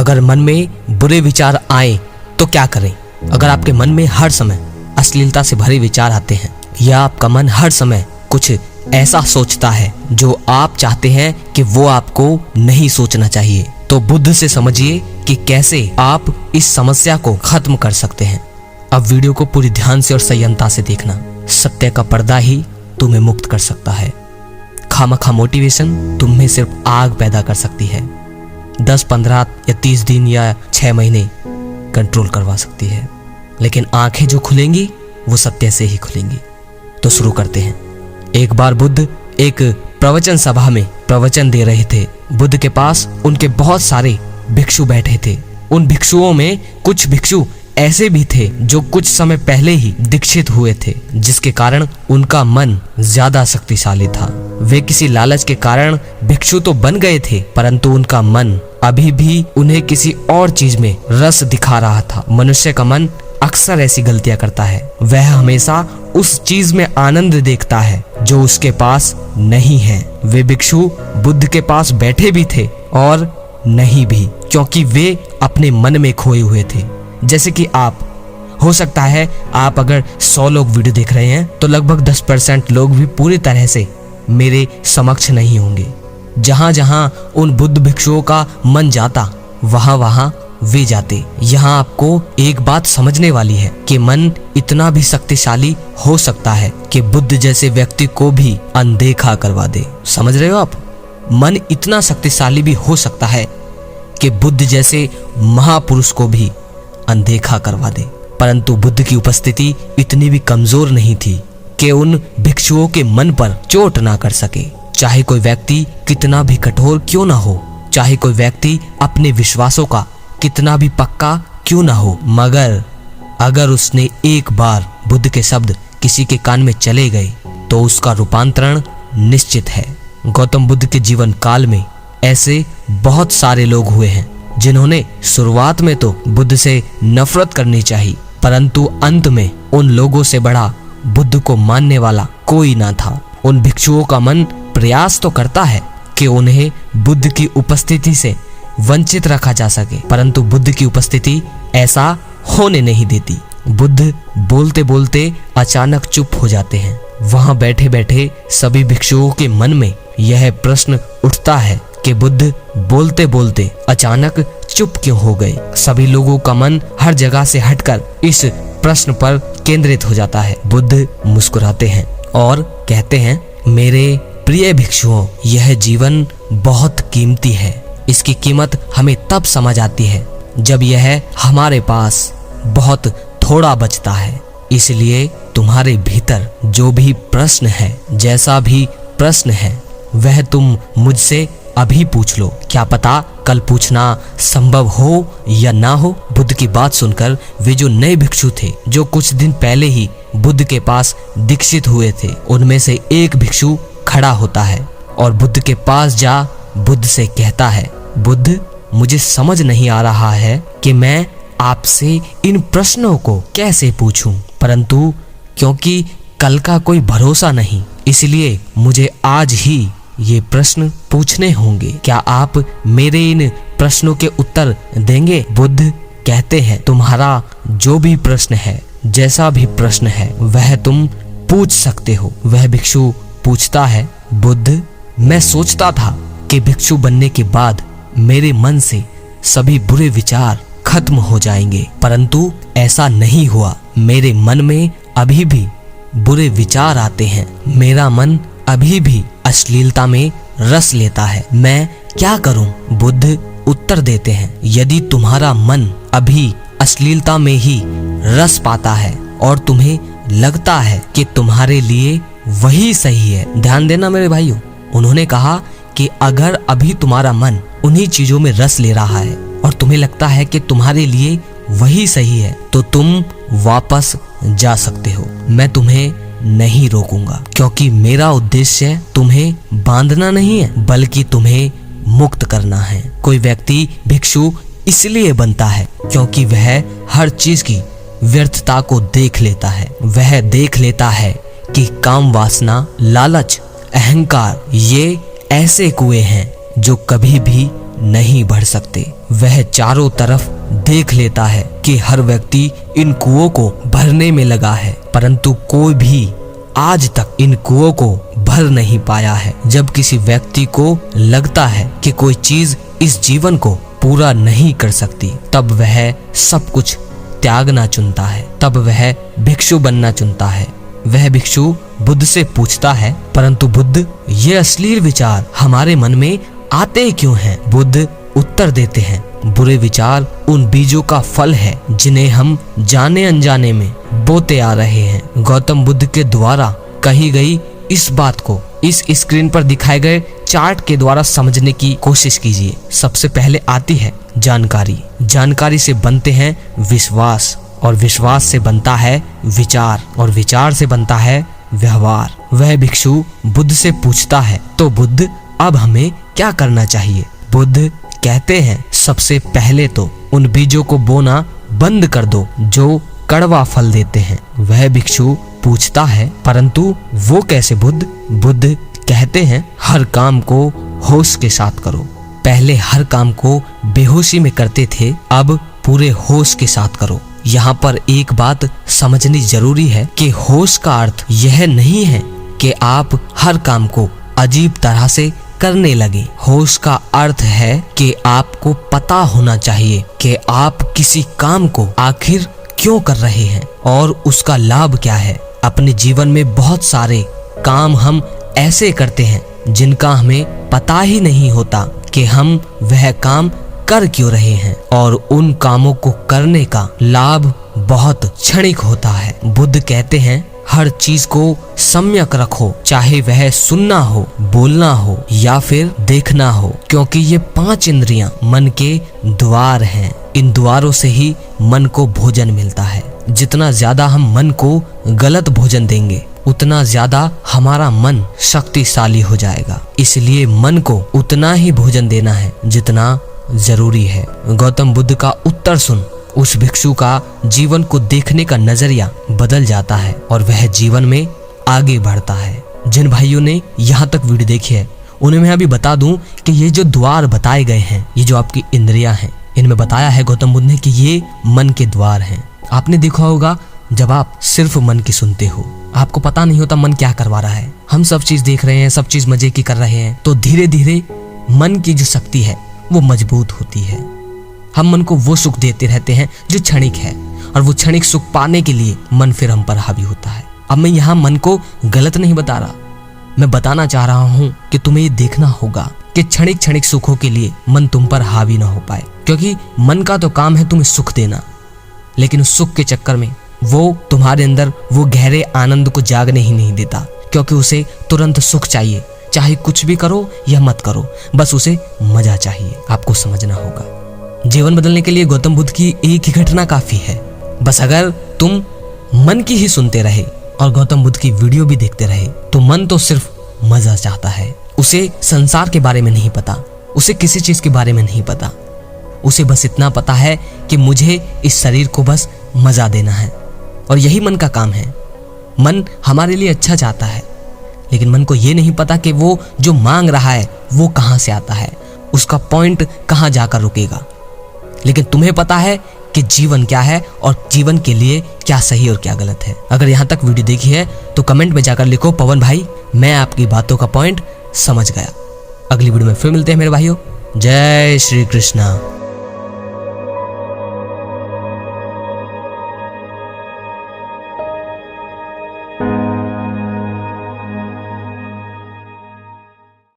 अगर मन में बुरे विचार आए तो क्या करें? अगर आपके मन में हर समय अश्लीलता से भरे विचार आते हैं या आपका मन हर समय कुछ ऐसा सोचता है जो आप चाहते हैं कि वो आपको नहीं सोचना चाहिए, तो बुद्ध से समझिए कि कैसे आप इस समस्या को खत्म कर सकते हैं। अब वीडियो को पूरी ध्यान से और संयमता से देखना। सत्य का पर्दा ही तुम्हें मुक्त कर सकता है। खामखा मोटिवेशन तुम में सिर्फ आग पैदा कर सकती है। 10, 15 या 30 दिन या 6 महीने कंट्रोल करवा सकती है, लेकिन आंखें जो खुलेंगी वो सत्य से ही खुलेंगी। तो शुरू करते हैं। एक बार बुद्ध एक प्रवचन सभा में प्रवचन दे रहे थे। बुद्ध के पास उनके बहुत सारे भिक्षु बैठे थे। उन भिक्षुओं में कुछ भिक्षु ऐसे भी थे जो कुछ समय पहले ही दीक्षित हुए थे, जिसके कारण उनका मन ज्यादा शक्तिशाली था। वे किसी लालच के कारण भिक्षु तो बन गए थे, परंतु उनका मन अभी भी उन्हें किसी और चीज में रस दिखा रहा था। मनुष्य का मन अक्सर ऐसी गलतियां करता है। वह हमेशा उस चीज में आनंद देखता है जो उसके पास नहीं है। वे भिक्षु बुद्ध के पास बैठे भी थे और नहीं भी, क्योंकि वे अपने मन में खोए हुए थे। जैसे कि आप हो सकता है, आप अगर 100 लोग वीडियो देख रहे हैं तो लगभग 10% लोग भी पूरी तरह से मेरे समक्ष नहीं होंगे। जहां जहां उन बुद्ध भिक्षुओं का मन जाता वहां वहां वे जाते। यहाँ आपको एक बात समझने वाली है कि मन इतना भी शक्तिशाली हो सकता है कि बुद्ध जैसे व्यक्ति को भी अनदेखा करवा दे। समझ रहे हो आप? मन इतना शक्तिशाली भी हो सकता है कि बुद्ध जैसे महापुरुष को भी अनदेखा करवा दे। परंतु बुद्ध की उपस्थिति इतनी भी कमजोर नहीं थी कि उन भिक्षुओं के मन पर चोट ना कर सके। चाहे कोई व्यक्ति कितना भी कठोर क्यों ना हो, चाहे कोई व्यक्ति अपने विश्वासों का कितना भी पक्का क्यों ना हो, मगर अगर उसने एक बार बुद्ध के शब्द किसी के कान में चले गए तो उसका रूपांतरण निश्चित है। गौतम बुद्ध के जीवन काल में ऐसे बहुत सारे लोग हुए हैं जिन्होंने शुरुआत में तो बुद्ध से नफरत करनी चाहिए, परंतु अंत में उन लोगों से बड़ा बुद्ध को मानने वाला कोई ना था। उन भिक्षुओं का मन प्रयास तो करता है कि उन्हें बुद्ध की उपस्थिति से वंचित रखा जा सके, परंतु बुद्ध की उपस्थिति ऐसा होने नहीं देती। बुद्ध बोलते बोलते अचानक चुप हो जाते हैं। वहां बैठे बैठे सभी भिक्षुओं के मन में यह प्रश्न उठता है कि बुद्ध बोलते बोलते अचानक चुप क्यों हो गए। सभी लोगों का मन हर जगह से हटकर इस प्रश्न पर केंद्रित हो जाता है। बुद्ध मुस्कुराते हैं और कहते हैं, मेरे प्रिय भिक्षुओं, यह जीवन बहुत कीमती है। इसकी कीमत हमें तब समझ आती है जब यह हमारे पास बहुत थोड़ा बचता है। इसलिए तुम्हारे भीतर जो भी प्रश्न है, जैसा भी प्रश्न है, वह तुम मुझसे अभी पूछ लो। क्या पता कल पूछना संभव हो या ना हो। बुद्ध की बात सुनकर वे जो नए भिक्षु थे, जो कुछ दिन पहले ही बुद्ध के पास दीक्षित हुए थे, उनमें से एक भिक्षु खड़ा होता है और बुद्ध के पास जा बुद्ध से कहता है, बुद्ध, मुझे समझ नहीं आ रहा है कि मैं आपसे इन प्रश्नों को कैसे पूछूं, परंतु क्योंकि कल का कोई भरोसा नहीं, इसलिए मुझे आज ही ये प्रश्न पूछने होंगे। क्या आप मेरे इन प्रश्नों के उत्तर देंगे? बुद्ध कहते हैं, तुम्हारा जो भी प्रश्न है, जैसा भी प्रश्न है, वह तुम पूछ सकते हो। वह भिक्षु पूछता है, बुद्ध, मैं सोचता था कि भिक्षु बनने के बाद मेरे मन से सभी बुरे विचार खत्म हो जाएंगे, परंतु ऐसा नहीं हुआ। मेरे मन में अभी भी बुरे विचार आते हैं। मेरा मन अभी भी अश्लीलता में रस लेता है। मैं क्या करूं? बुद्ध उत्तर देते हैं, यदि तुम्हारा मन अभी अश्लीलता में ही रस पाता है और तुम्हें लगता है कि तुम्हारे लिए वही सही है, ध्यान देना मेरे भाइयों, उन्होंने कहा कि अगर अभी तुम्हारा मन उन्हीं चीजों में रस ले रहा है और तुम्हें लगता है कि तुम्हारे लिए वही सही है, तो तुम वापस जा सकते हो। मैं तुम्हें नहीं रोकूंगा, क्योंकि मेरा उद्देश्य तुम्हें बांधना नहीं है, बल्कि तुम्हें मुक्त करना है। कोई व्यक्ति भिक्षु इसलिए बनता है क्योंकि वह हर चीज की व्यर्थता को देख लेता है। वह देख लेता है कि काम वासना, लालच, अहंकार ये ऐसे कुएं हैं जो कभी भी नहीं बढ़ सकते। वह चारों तरफ देख लेता है कि हर व्यक्ति इन कुओं को भरने में लगा है, परंतु कोई भी आज तक इन कुओं को भर नहीं पाया है। जब किसी व्यक्ति को लगता है कि कोई चीज इस जीवन को पूरा नहीं कर सकती, तब वह सब कुछ त्यागना चुनता है, तब वह भिक्षु बनना चुनता है। वह भिक्षु बुद्ध से पूछता है, परंतु बुद्ध, ये अश्लील विचार हमारे मन में आते क्यों हैं? बुद्ध उत्तर देते हैं, बुरे विचार उन बीजों का फल है जिन्हें हम जाने अनजाने में बोते आ रहे हैं। गौतम बुद्ध के द्वारा कही गई इस बात को इस स्क्रीन पर दिखाए गए चार्ट के द्वारा समझने की कोशिश कीजिए। सबसे पहले आती है जानकारी। जानकारी से बनते हैं विश्वास, और विश्वास से बनता है विचार, और विचार से बनता है व्यवहार। वह भिक्षु बुद्ध से पूछता है, तो बुद्ध अब हमें क्या करना चाहिए? बुद्ध कहते हैं, सबसे पहले तो उन बीजों को बोना बंद कर दो जो कड़वा फल देते हैं। वह भिक्षु पूछता है, परंतु वो कैसे बुद्ध? बुद्ध कहते हैं, हर काम को होश के साथ करो। पहले हर काम को बेहोशी में करते थे, अब पूरे होश के साथ करो। यहाँ पर एक बात समझनी जरूरी है कि होश का अर्थ यह नहीं है कि आप हर काम को अजीब तरह से करने लगे। होश का अर्थ है कि आपको पता होना चाहिए कि आप किसी काम को आखिर क्यों कर रहे हैं और उसका लाभ क्या है। अपने जीवन में बहुत सारे काम हम ऐसे करते हैं जिनका हमें पता ही नहीं होता कि हम वह काम कर क्यों रहे हैं, और उन कामों को करने का लाभ बहुत क्षणिक होता है। बुद्ध कहते हैं, हर चीज को सम्यक रखो, चाहे वह सुनना हो, बोलना हो या फिर देखना हो, क्योंकि ये 5 इंद्रियां मन के द्वार हैं। इन द्वारों से ही मन को भोजन मिलता है। जितना ज्यादा हम मन को गलत भोजन देंगे, उतना ज्यादा हमारा मन शक्तिशाली हो जाएगा। इसलिए मन को उतना ही भोजन देना है जितना जरूरी है। गौतम बुद्ध का उत्तर सुन उस भिक्षु का जीवन को देखने का नजरिया बदल जाता है और वह जीवन में आगे बढ़ता है। जिन भाइयों ने यहाँ तक वीडियो देखी है उन्हें मैं अभी बता दूं कि ये जो द्वार बताए गए हैं, ये जो आपकी इंद्रियां हैं, इनमें बताया है गौतम बुद्ध ने कि ये मन के द्वार हैं। आपने देखा होगा जब आप सिर्फ मन की सुनते हो, आपको पता नहीं होता मन क्या करवा रहा है। हम सब चीज देख रहे हैं, सब चीज मजे की कर रहे हैं, तो धीरे धीरे मन की जो शक्ति है वो मजबूत होती है। हम मन को वो सुख देते रहते हैं जो क्षणिक है, और वो क्षणिक सुख पाने के लिए मन फिर हम पर हावी होता है। अब मैं यहाँ मन को गलत नहीं बता रहा, मैं बताना चाह रहा हूँ कि तुम्हें ये देखना होगा कि क्षणिक सुखों के लिए मन तुम पर हावी ना हो पाए, क्योंकि मन का तो काम है तुम्हें सुख देना, लेकिन उस सुख के चक्कर में वो तुम्हारे अंदर वो गहरे आनंद को जागने ही नहीं देता, क्योंकि उसे तुरंत सुख चाहिए। चाहे कुछ भी करो या मत करो, बस उसे मजा चाहिए। आपको समझना होगा, जीवन बदलने के लिए गौतम बुद्ध की एक ही घटना काफी है। बस अगर तुम मन की ही सुनते रहे और गौतम बुद्ध की वीडियो भी देखते रहे, तो मन तो सिर्फ मजा चाहता है। उसे संसार के बारे में नहीं पता, उसे किसी चीज के बारे में नहीं पता। उसे बस इतना पता है कि मुझे इस शरीर को बस मजा देना है, और यही मन का काम है। मन हमारे लिए अच्छा चाहता है, लेकिन मन को ये नहीं पता कि वो जो मांग रहा है वो कहाँ से आता है, उसका पॉइंट कहाँ जाकर रुकेगा। लेकिन तुम्हें पता है कि जीवन क्या है और जीवन के लिए क्या सही और क्या गलत है। अगर यहाँ तक वीडियो देखी है तो कमेंट में जाकर लिखो, पवन भाई मैं आपकी बातों का पॉइंट समझ गया। अगली वीडियो में फिर मिलते हैं मेरे भाइयों। जय श्री कृष्णा।